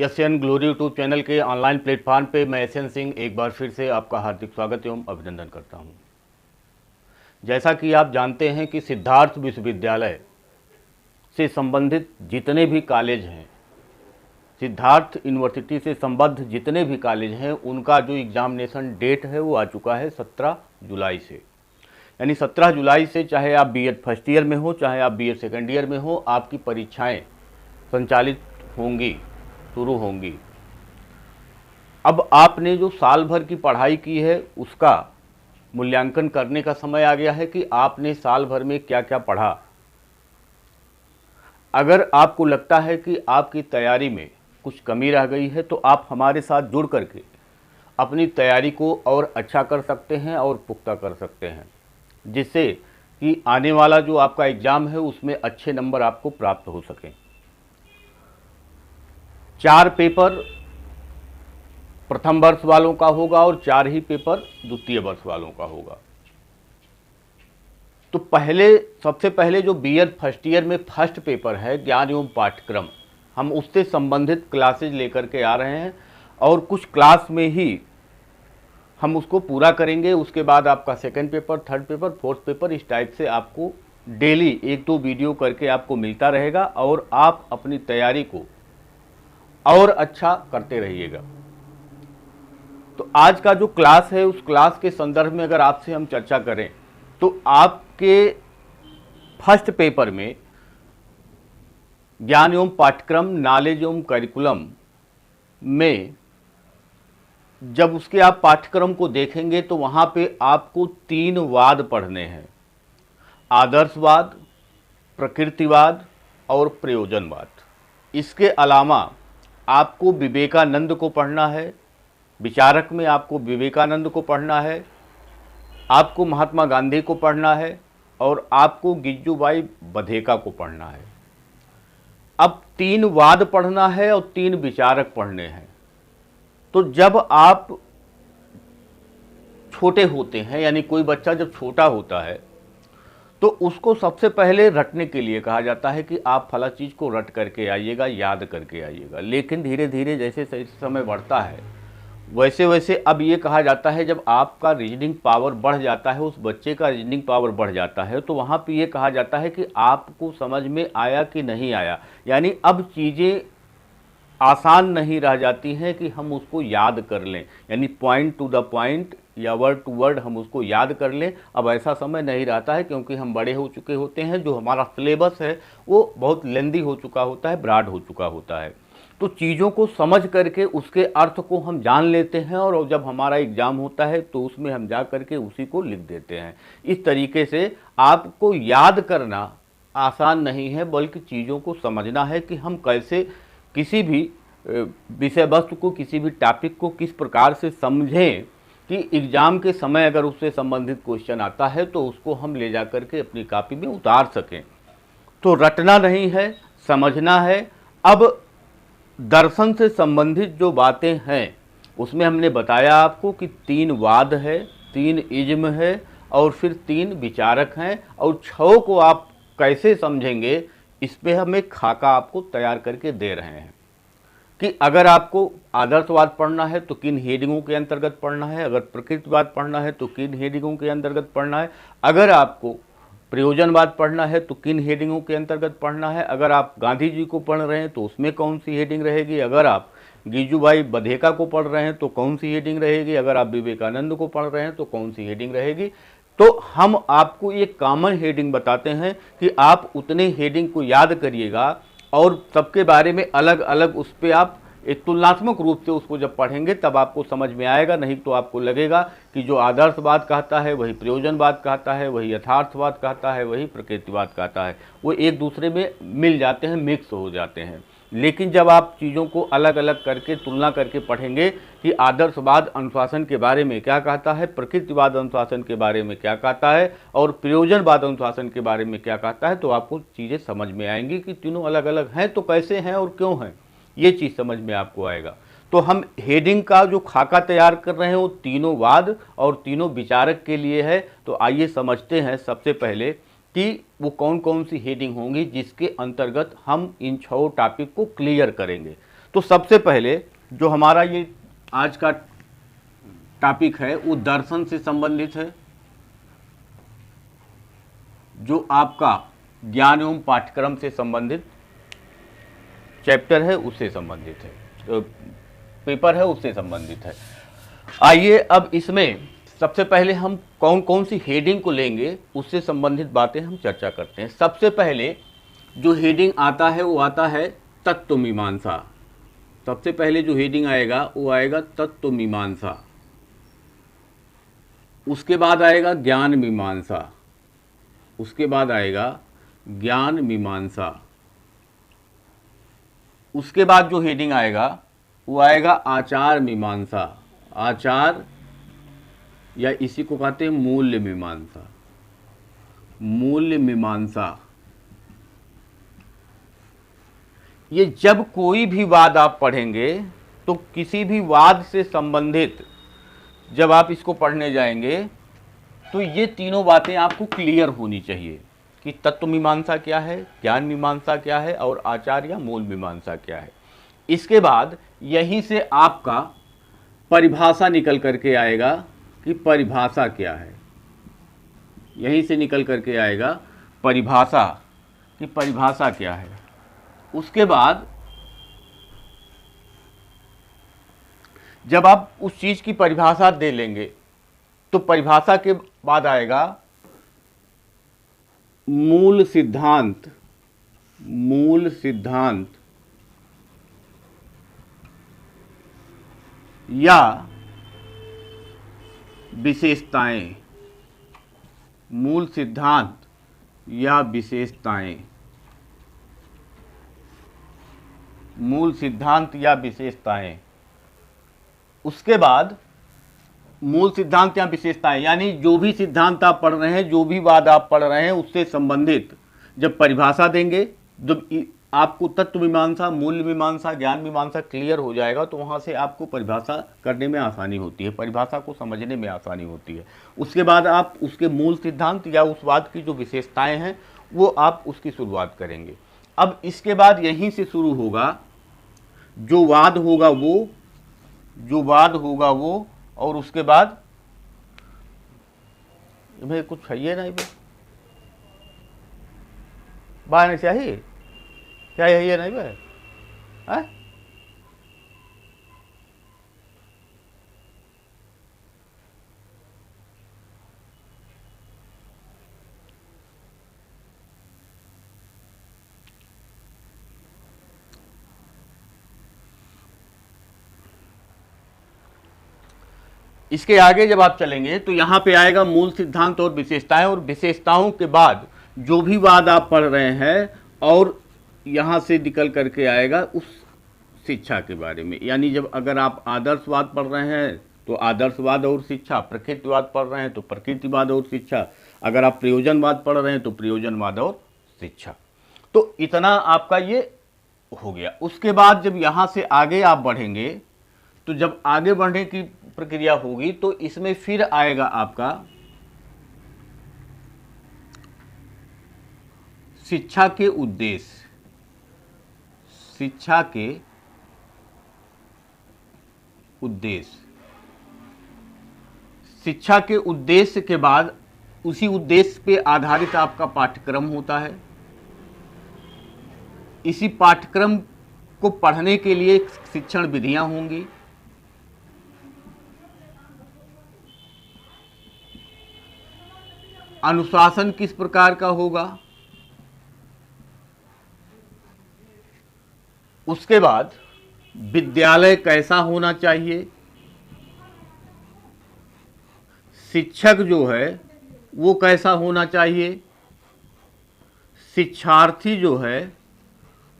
Asian glory YouTube channel के online platform पे मैं एशियन सिंह एक बार फिर से आपका हार्दिक स्वागत एवं अभिनंदन करता हूं। जैसा कि आप जानते हैं कि सिद्धार्थ विश्वविद्यालय से संबंधित जितने भी कॉलेज हैं, सिद्धार्थ यूनिवर्सिटी से संबद्ध जितने भी कॉलेज हैं, उनका जो एग्जामिनेशन डेट है वो आ चुका है 17 जुलाई से। यानी 17 जुलाई से चाहे आप बीएड फर्स्ट ईयर में हो, चाहे आप बीएड सेकेंड ईयर में हो, आपकी परीक्षाएं संचालित होंगी, शुरू होंगी। अब आपने जो साल भर की पढ़ाई की है उसका मूल्यांकन करने का समय आ गया है कि आपने साल भर में क्या क्या पढ़ा। अगर आपको लगता है कि आपकी तैयारी में कुछ कमी रह गई है तो आप हमारे साथ जुड़ करके अपनी तैयारी को और अच्छा कर सकते हैं और पुख्ता कर सकते हैं, जिससे कि आने वाला जो आपका एग्ज़ाम है उसमें अच्छे नंबर आपको प्राप्त हो सकें। 4 पेपर प्रथम वर्ष वालों का होगा और 4 ही पेपर द्वितीय वर्ष वालों का होगा। तो सबसे पहले जो बीएड फर्स्ट ईयर में फर्स्ट पेपर है ज्ञान एवं पाठ्यक्रम, हम उससे संबंधित क्लासेज लेकर के आ रहे हैं और कुछ क्लास में ही हम उसको पूरा करेंगे। उसके बाद आपका second paper, third paper, fourth paper, इस टाइप से आपको डेली 1-2 वीडियो करके आपको मिलता रहेगा और आप अपनी तैयारी को और अच्छा करते रहिएगा। तो आज का जो क्लास है उस क्लास के संदर्भ में अगर आपसे हम चर्चा करें तो आपके फर्स्ट पेपर में ज्ञान एवं पाठ्यक्रम, नॉलेज एवं करिकुलम में जब उसके आप पाठ्यक्रम को देखेंगे तो वहां पे आपको 3 वाद पढ़ने हैं: आदर्शवाद, प्रकृतिवाद और प्रयोजनवाद। इसके अलावा आपको विवेकानंद को पढ़ना है, विचारक में आपको विवेकानंद को पढ़ना है, आपको महात्मा गांधी को पढ़ना है और आपको गिजुबाई बधेका को पढ़ना है। अब 3 वाद पढ़ना है और 3 विचारक पढ़ने हैं। तो जब आप छोटे होते हैं, यानी कोई बच्चा जब छोटा होता है तो उसको सबसे पहले रटने के लिए कहा जाता है कि आप फला चीज़ को रट करके आइएगा, याद करके आइएगा। लेकिन धीरे धीरे जैसे समय बढ़ता है वैसे वैसे अब ये कहा जाता है जब आपका रीजनिंग पावर बढ़ जाता है, उस बच्चे का रीजनिंग पावर बढ़ जाता है, तो वहाँ पे ये कहा जाता है कि आपको समझ में आया कि नहीं आया। यानी अब चीज़ें आसान नहीं रह जाती हैं कि हम उसको याद कर लें, यानी पॉइंट टू द पॉइंट या वर्ड टू वर्ड हम उसको याद कर लें। अब ऐसा समय नहीं रहता है क्योंकि हम बड़े हो चुके होते हैं, जो हमारा सिलेबस है वो बहुत लेंदी हो चुका होता है, ब्रॉड हो चुका होता है। तो चीज़ों को समझ करके उसके अर्थ को हम जान लेते हैं और जब हमारा एग्ज़ाम होता है तो उसमें हम जा करके उसी को लिख देते हैं। इस तरीके से आपको याद करना आसान नहीं है, बल्कि चीज़ों को समझना है कि हम कैसे किसी भी विषय वस्तु को, किसी भी टॉपिक को किस प्रकार से समझें कि एग्ज़ाम के समय अगर उससे संबंधित क्वेश्चन आता है तो उसको हम ले जा करके अपनी कॉपी में उतार सकें। तो रटना नहीं है, समझना है। अब दर्शन से संबंधित जो बातें हैं उसमें हमने बताया आपको कि 3 वाद है, 3 इज्म है और फिर 3 विचारक हैं, और 6 को आप कैसे समझेंगे इस पर हम एक खाका आपको तैयार करके दे रहे हैं कि अगर आपको आदर्शवाद पढ़ना है तो किन हेडिंगों के अंतर्गत पढ़ना है, अगर प्रकृतिवाद पढ़ना है तो किन हेडिंगों के अंतर्गत पढ़ना है, अगर आपको प्रयोजनवाद पढ़ना है तो किन हेडिंगों के अंतर्गत पढ़ना है, अगर आप गांधी जी को पढ़ रहे हैं तो उसमें कौन सी हेडिंग रहेगी, अगर आप गिजुबाई बधेका को पढ़ रहे हैं तो कौन सी हेडिंग रहेगी, अगर आप विवेकानंद को पढ़ रहे हैं तो कौन सी हेडिंग रहेगी। तो हम आपको एक कॉमन हेडिंग बताते हैं कि आप उतने हेडिंग को याद करिएगा और सबके बारे में अलग अलग उस पर आप एक तुलनात्मक रूप से उसको जब पढ़ेंगे तब आपको समझ में आएगा। नहीं तो आपको लगेगा कि जो आदर्शवाद कहता है वही प्रयोजनवाद कहता है, वही यथार्थवाद कहता है, वही प्रकृतिवाद कहता है, वो एक दूसरे में मिल जाते हैं, मिक्स हो जाते हैं। लेकिन जब आप चीज़ों को अलग अलग करके तुलना करके पढ़ेंगे कि आदर्शवाद अनुशासन के बारे में क्या कहता है, प्रकृतिवाद अनुशासन के बारे में क्या कहता है और प्रयोजनवाद अनुशासन के बारे में क्या कहता है, तो आपको चीज़ें समझ में आएंगी कि तीनों अलग अलग हैं तो कैसे हैं और क्यों हैं, ये चीज़ समझ में आपको आएगा। तो हम हेडिंग का जो खाका तैयार कर रहे हैं वो 3 वाद और 3 विचारक के लिए है। तो आइए समझते हैं सबसे पहले कि वो कौन कौन सी हेडिंग होंगी जिसके अंतर्गत हम इन 6 टॉपिक को क्लियर करेंगे। तो सबसे पहले जो हमारा ये आज का टॉपिक है वो दर्शन से संबंधित है, जो आपका ज्ञान एवं पाठ्यक्रम से संबंधित चैप्टर है उससे संबंधित है, तो पेपर है उससे संबंधित है। आइए अब इसमें सबसे पहले हम कौन कौन सी हेडिंग को लेंगे उससे संबंधित बातें हम चर्चा करते हैं। सबसे पहले जो हेडिंग आता है वो आता है तत्व मीमांसा। सबसे पहले जो हेडिंग आएगा वो आएगा तत्व मीमांसा, उसके बाद आएगा ज्ञान मीमांसा, उसके बाद आएगा ज्ञान मीमांसा, उसके बाद जो हेडिंग आएगा वो आएगा आचार मीमांसा, आचार या इसी को कहते हैं मूल्य मीमांसा, मूल्य मीमांसा। ये जब कोई भी वाद आप पढ़ेंगे तो किसी भी वाद से संबंधित जब आप इसको पढ़ने जाएंगे तो ये तीनों बातें आपको क्लियर होनी चाहिए कि तत्व मीमांसा क्या है, ज्ञान मीमांसा क्या है और आचार या मूल मीमांसा क्या है। इसके बाद यहीं से आपका परिभाषा निकल करके आएगा कि परिभाषा क्या है, यहीं से निकल करके आएगा परिभाषा कि परिभाषा क्या है। उसके बाद जब आप उस चीज की परिभाषा दे लेंगे तो परिभाषा के बाद आएगा मूल सिद्धांत, मूल सिद्धांत या विशेषताएं, मूल सिद्धांत या विशेषताएं, मूल सिद्धांत या विशेषताएं। उसके बाद मूल सिद्धांत या विशेषताएं यानी जो भी सिद्धांत आप पढ़ रहे हैं, जो भी वाद आप पढ़ रहे हैं उससे संबंधित जब परिभाषा देंगे, जब आपको तत्व मीमांसा, मूल्य मीमांसा, ज्ञान मीमांसा क्लियर हो जाएगा तो वहाँ से आपको परिभाषा करने में आसानी होती है, परिभाषा को समझने में आसानी होती है। उसके बाद आप उसके मूल सिद्धांत या उस वाद की जो विशेषताएं हैं वो आप उसकी शुरुआत करेंगे। अब इसके बाद यहीं से शुरू होगा जो वाद होगा वो, जो वाद होगा वो, और उसके बाद भाई कुछ चाहिए नहीं भाई बाहर नहीं चाहिए क्या, यही है नहीं भाई है? इसके आगे जब आप चलेंगे तो यहाँ पे आएगा मूल सिद्धांत और विशेषताएं, और विशेषताओं के बाद जो भी वाद आप पढ़ रहे हैं और यहाँ से निकल करके आएगा उस शिक्षा के बारे में। यानी जब अगर आप आदर्शवाद पढ़ रहे हैं तो आदर्शवाद और शिक्षा, प्रकृतिवाद पढ़ रहे हैं तो प्रकृतिवाद और शिक्षा, अगर आप प्रयोजनवाद पढ़ रहे हैं तो प्रयोजनवाद और शिक्षा। तो इतना आपका ये हो गया। उसके बाद जब यहाँ से आगे आप बढ़ेंगे तो जब आगे बढ़ने की प्रक्रिया होगी तो इसमें फिर आएगा आपका शिक्षा के उद्देश्य, शिक्षा के उद्देश्य। शिक्षा के उद्देश्य के बाद उसी उद्देश्य पे आधारित आपका पाठ्यक्रम होता है। इसी पाठ्यक्रम को पढ़ने के लिए शिक्षण विधियां होंगी। अनुशासन किस प्रकार का होगा। उसके बाद विद्यालय कैसा होना चाहिए, शिक्षक जो है वो कैसा होना चाहिए, शिक्षार्थी जो है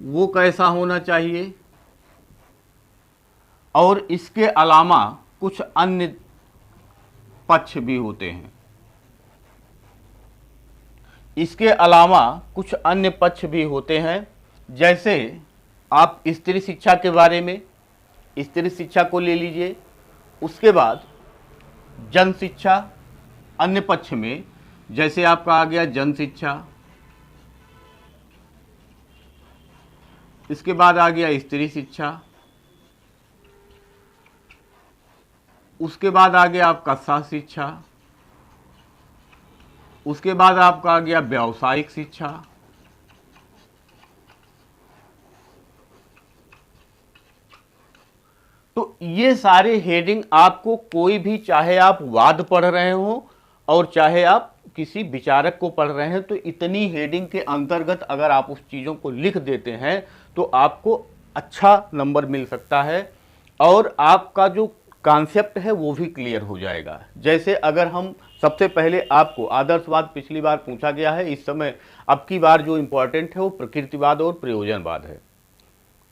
वो कैसा होना चाहिए, और इसके अलावा कुछ अन्य पक्ष भी होते हैं। इसके अलावा कुछ अन्य पक्ष भी होते हैं, जैसे आप स्त्री शिक्षा के बारे में, स्त्री शिक्षा को ले लीजिए। उसके बाद जन शिक्षा अन्य पक्ष में, जैसे आपका आ गया जन शिक्षा। इसके बाद आ गया स्त्री शिक्षा। उसके बाद आ गया आपका सह-शिक्षा, उसके बाद आपका आ गया व्यावसायिक शिक्षा, तो ये सारे हेडिंग आपको कोई भी, चाहे आप वाद पढ़ रहे हो और चाहे आप किसी विचारक को पढ़ रहे हैं, तो इतनी हेडिंग के अंतर्गत अगर आप उस चीज़ों को लिख देते हैं तो आपको अच्छा नंबर मिल सकता है और आपका जो कॉन्सेप्ट है वो भी क्लियर हो जाएगा। जैसे अगर हम सबसे पहले आपको आदर्शवाद पिछली बार पूछा गया है, इस समय अब की बार जो इम्पोर्टेंट है वो प्रकृतिवाद और प्रयोजनवाद है।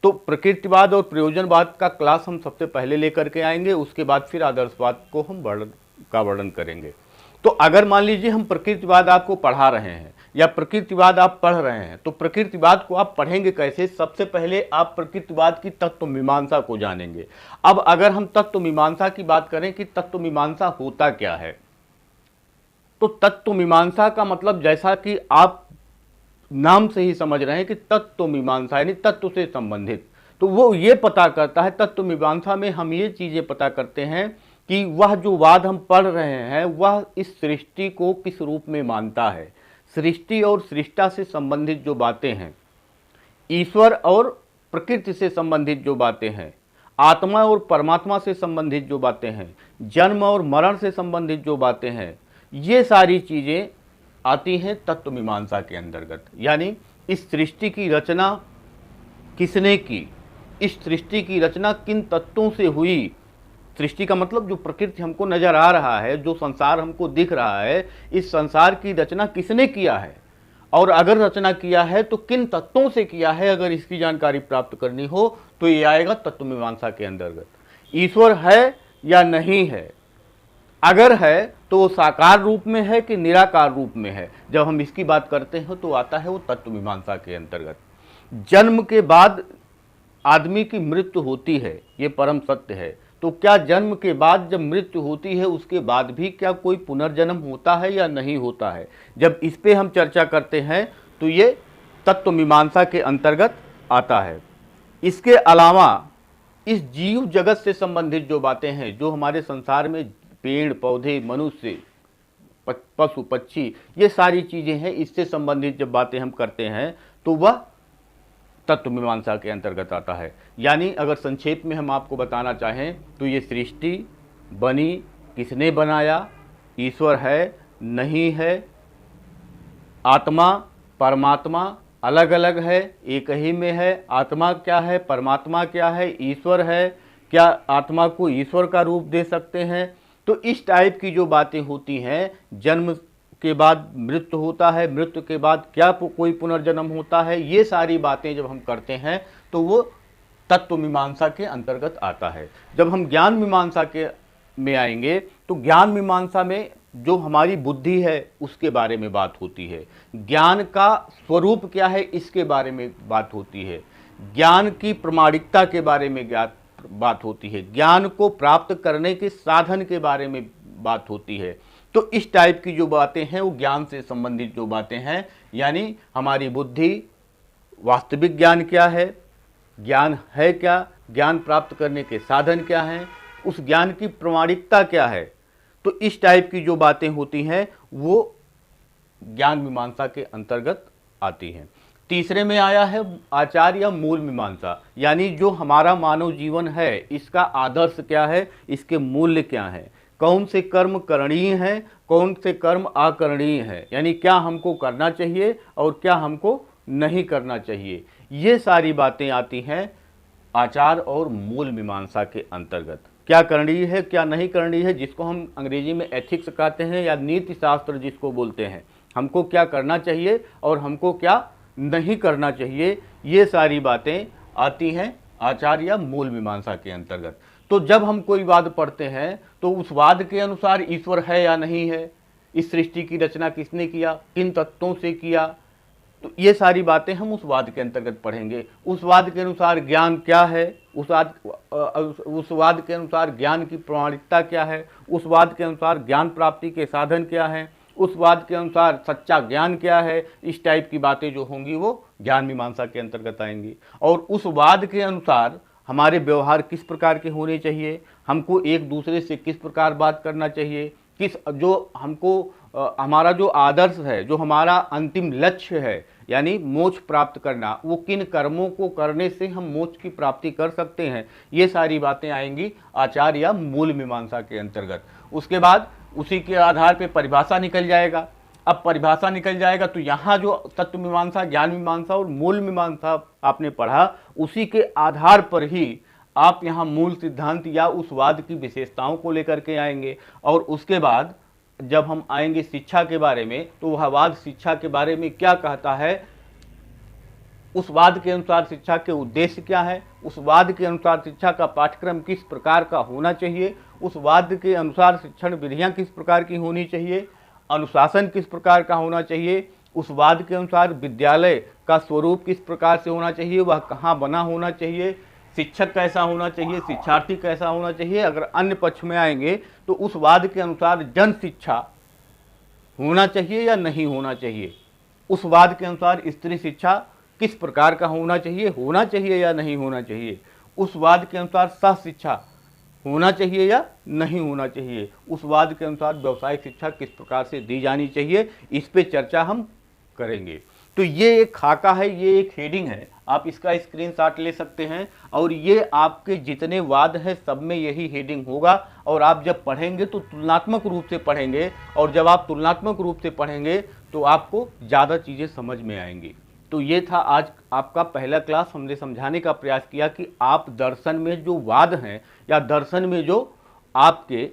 तो प्रकृतिवाद और प्रयोजनवाद का क्लास हम सबसे पहले लेकर के आएंगे, उसके बाद फिर आदर्शवाद को हम वर्णन करेंगे। तो अगर मान लीजिए हम प्रकृतिवाद आपको पढ़ा रहे हैं या प्रकृतिवाद आप पढ़ रहे हैं, तो प्रकृतिवाद को आप पढ़ेंगे कैसे? सबसे पहले आप प्रकृतिवाद की तत्व मीमांसा को जानेंगे। अब अगर हम तत्व मीमांसा की बात करें कि तत्व मीमांसा होता क्या है, तो तत्व मीमांसा का मतलब, जैसा कि आप नाम से ही समझ रहे हैं कि तत्व मीमांसा यानी तत्व से संबंधित, तो वो ये पता करता है, तत्व मीमांसा में हम ये चीजें पता करते हैं कि वह जो वाद हम पढ़ रहे हैं वह इस सृष्टि को किस रूप में मानता है। सृष्टि और सृष्टा से संबंधित जो बातें हैं, ईश्वर और प्रकृति से संबंधित जो बातें हैं, आत्मा और परमात्मा से संबंधित जो बातें हैं, जन्म और मरण से संबंधित जो बातें हैं, ये सारी चीजें आती हैं तत्व मीमांसा के अंतर्गत। यानी इस सृष्टि की रचना किसने की, इस सृष्टि की रचना किन तत्वों से हुई। सृष्टि का मतलब जो प्रकृति हमको नजर आ रहा है, जो संसार हमको दिख रहा है, इस संसार की रचना किसने किया है, और अगर रचना किया है तो किन तत्वों से किया है। अगर इसकी जानकारी प्राप्त करनी हो तो ये आएगा तत्व मीमांसा के अंतर्गत। ईश्वर है या नहीं है, अगर है तो वो साकार रूप में है कि निराकार रूप में है, जब हम इसकी बात करते हैं तो आता है वो तत्व मीमांसा के अंतर्गत। जन्म के बाद आदमी की मृत्यु होती है, ये परम सत्य है। तो क्या जन्म के बाद जब मृत्यु होती है उसके बाद भी क्या कोई पुनर्जन्म होता है या नहीं होता है? जब इस पे हम चर्चा करते हैं तो ये तत्व मीमांसा के अंतर्गत आता है। इसके अलावा इस जीव जगत से संबंधित जो बातें हैं, जो हमारे संसार में पेड़ पौधे, मनुष्य, पशु पक्षी, ये सारी चीजें हैं, इससे संबंधित जब बातें हम करते हैं तो वह तत्व मीमांसा के अंतर्गत आता है। यानी अगर संक्षेप में हम आपको बताना चाहें तो ये सृष्टि बनी, किसने बनाया, ईश्वर है नहीं है, आत्मा परमात्मा अलग अलग है, एक ही में है, आत्मा क्या है, परमात्मा क्या है, ईश्वर है, क्या आत्मा को ईश्वर का रूप दे सकते हैं। तो इस टाइप की जो बातें होती हैं, जन्म के बाद मृत्यु होता है, मृत्यु के बाद क्या कोई पुनर्जन्म होता है, ये सारी बातें जब हम करते हैं तो वो तत्व मीमांसा के अंतर्गत आता है। जब हम ज्ञान मीमांसा के में आएंगे तो ज्ञान मीमांसा में जो हमारी बुद्धि है उसके बारे में बात होती है, ज्ञान का स्वरूप क्या है इसके बारे में बात होती है, ज्ञान की प्रामाणिकता के बारे में बात होती है, ज्ञान को प्राप्त करने के साधन के बारे में बात होती है। तो इस टाइप की जो बातें हैं वो ज्ञान से संबंधित जो बातें हैं, यानी हमारी बुद्धि, वास्तविक ज्ञान क्या है, ज्ञान है क्या, ज्ञान प्राप्त करने के साधन क्या हैं, उस ज्ञान की प्रामाणिकता क्या है। तो इस टाइप की जो बातें होती हैं वो ज्ञान मीमांसा के अंतर्गत आती हैं। तीसरे में आया है आचार या मूल मीमांसा, यानी जो हमारा मानव जीवन है इसका आदर्श क्या है, इसके मूल्य क्या हैं, कौन से कर्म करणीय हैं, कौन से कर्म आकरणीय हैं, यानी क्या हमको करना चाहिए और क्या हमको नहीं करना चाहिए। ये सारी बातें आती हैं आचार और मूल मीमांसा के अंतर्गत। क्या करणीय है क्या नहीं करणीय है, जिसको हम अंग्रेजी में एथिक्स कहते हैं या नीति शास्त्र जिसको बोलते हैं, हमको क्या करना चाहिए और हमको क्या नहीं करना चाहिए, ये सारी बातें आती हैं आचार या मूल मीमांसा के अंतर्गत। तो जब हम कोई वाद पढ़ते हैं तो उस वाद के अनुसार ईश्वर है या नहीं है, इस सृष्टि की रचना किसने किया, किन तत्वों से किया, तो ये सारी बातें हम उस वाद के अंतर्गत पढ़ेंगे। उस वाद के अनुसार ज्ञान क्या है, उस वाद के अनुसार ज्ञान की प्रामाणिकता क्या है, उस वाद के अनुसार ज्ञान प्राप्ति के साधन क्या हैं, उस वाद के अनुसार सच्चा ज्ञान क्या है। इस टाइप की बातें जो होंगी वो ज्ञान मीमांसा के अंतर्गत आएंगी। और उस वाद के अनुसार हमारे व्यवहार किस प्रकार के होने चाहिए, हमको एक दूसरे से किस प्रकार बात करना चाहिए, किस जो हमको हमारा जो आदर्श है, जो हमारा अंतिम लक्ष्य है यानी मोक्ष प्राप्त करना, वो किन कर्मों को करने से हम मोक्ष की प्राप्ति कर सकते हैं, ये सारी बातें आएंगी आचार या मूल मीमांसा के अंतर्गत। उसके बाद उसी के आधार पर परिभाषा निकल जाएगा। अब परिभाषा निकल जाएगा तो यहाँ जो तत्व मीमांसा, ज्ञान मीमांसा और मूल मीमांसा आपने पढ़ा, उसी के आधार पर ही आप यहाँ मूल सिद्धांत या उस वाद की विशेषताओं को लेकर के आएंगे। और उसके बाद जब हम आएंगे शिक्षा के बारे में, तो वह वाद शिक्षा के बारे में क्या कहता है, उस वाद के अनुसार शिक्षा के उद्देश्य क्या है, उस वाद के अनुसार शिक्षा का पाठ्यक्रम किस प्रकार का होना चाहिए, उस वाद के अनुसार शिक्षण विधियां किस प्रकार की होनी चाहिए, अनुशासन किस प्रकार का होना चाहिए, उस वाद के अनुसार विद्यालय का स्वरूप किस प्रकार से होना चाहिए, वह कहाँ बना होना चाहिए, शिक्षक कैसा होना चाहिए, शिक्षार्थी कैसा होना चाहिए। अगर अन्य पक्ष में आएंगे तो उस वाद के अनुसार जन शिक्षा होना चाहिए या नहीं होना चाहिए, उस वाद के अनुसार स्त्री शिक्षा किस प्रकार का होना चाहिए या नहीं होना चाहिए, उस वाद के अनुसार सह शिक्षा होना चाहिए या नहीं होना चाहिए, उस वाद के अनुसार व्यावसायिक शिक्षा किस प्रकार से दी जानी चाहिए, इस पे चर्चा हम करेंगे। तो ये एक खाका है, ये एक हेडिंग है, आप इसका स्क्रीनशॉट ले सकते हैं और ये आपके जितने वाद हैं सब में यही हेडिंग होगा। और आप जब पढ़ेंगे तो तुलनात्मक रूप से पढ़ेंगे, और जब आप तुलनात्मक रूप से पढ़ेंगे तो आपको ज़्यादा चीज़ें समझ में आएंगी। तो ये था आज आपका पहला क्लास। हमने समझाने का प्रयास किया कि आप दर्शन में जो वाद हैं या दर्शन में जो आपके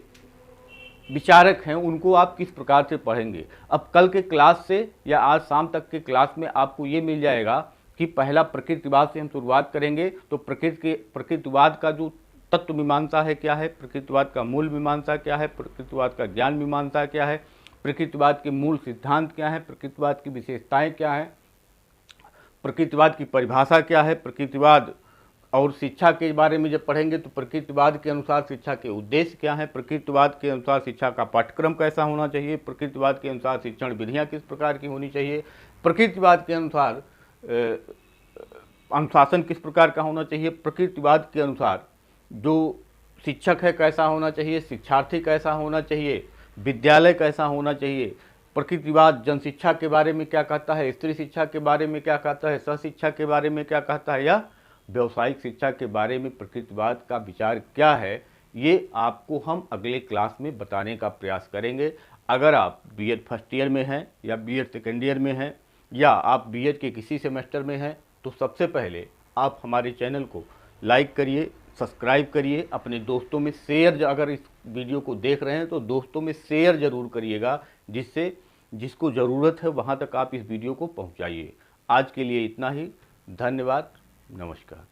विचारक हैं उनको आप किस प्रकार से पढ़ेंगे। अब कल के क्लास से या आज शाम तक के क्लास में आपको ये मिल जाएगा कि पहला प्रकृतिवाद से हम शुरुआत करेंगे। तो प्रकृतिवाद का जो तत्व मीमांसा है क्या है, प्रकृतिवाद का मूल मीमांसा क्या है, प्रकृतिवाद का ज्ञान मीमांसा क्या है, प्रकृतिवाद के मूल सिद्धांत क्या है, प्रकृतिवाद की विशेषताएं क्या है, प्रकृतिवाद की परिभाषा क्या है, प्रकृतिवाद और शिक्षा के बारे में जब पढ़ेंगे तो प्रकृतिवाद के अनुसार शिक्षा के उद्देश्य क्या है, प्रकृतिवाद के अनुसार शिक्षा का पाठ्यक्रम कैसा होना चाहिए, प्रकृतिवाद के अनुसार शिक्षण विधियाँ किस प्रकार की होनी चाहिए, प्रकृतिवाद के अनुसार अनुशासन किस प्रकार का होना चाहिए, प्रकृतिवाद के अनुसार जो शिक्षक है कैसा होना चाहिए, शिक्षार्थी कैसा होना चाहिए, विद्यालय कैसा होना चाहिए, प्रकृतिवाद जन शिक्षा के बारे में क्या कहता है, स्त्री शिक्षा के बारे में क्या कहता है, सह शिक्षा के बारे में क्या कहता है, या व्यावसायिक शिक्षा के बारे में प्रकृतिवाद का विचार क्या है, ये आपको हम अगले क्लास में बताने का प्रयास करेंगे। अगर आप बीएड फर्स्ट ईयर में हैं या बीएड सेकेंड ईयर में हैं या आप बीएड के किसी सेमेस्टर में हैं, तो सबसे पहले आप हमारे चैनल को लाइक करिए, सब्सक्राइब करिए, अपने दोस्तों में शेयर, अगर इस वीडियो को देख रहे हैं तो दोस्तों में शेयर ज़रूर करिएगा, जिससे जिसको ज़रूरत है वहाँ तक आप इस वीडियो को पहुँचाइए। आज के लिए इतना ही, धन्यवाद, नमस्कार।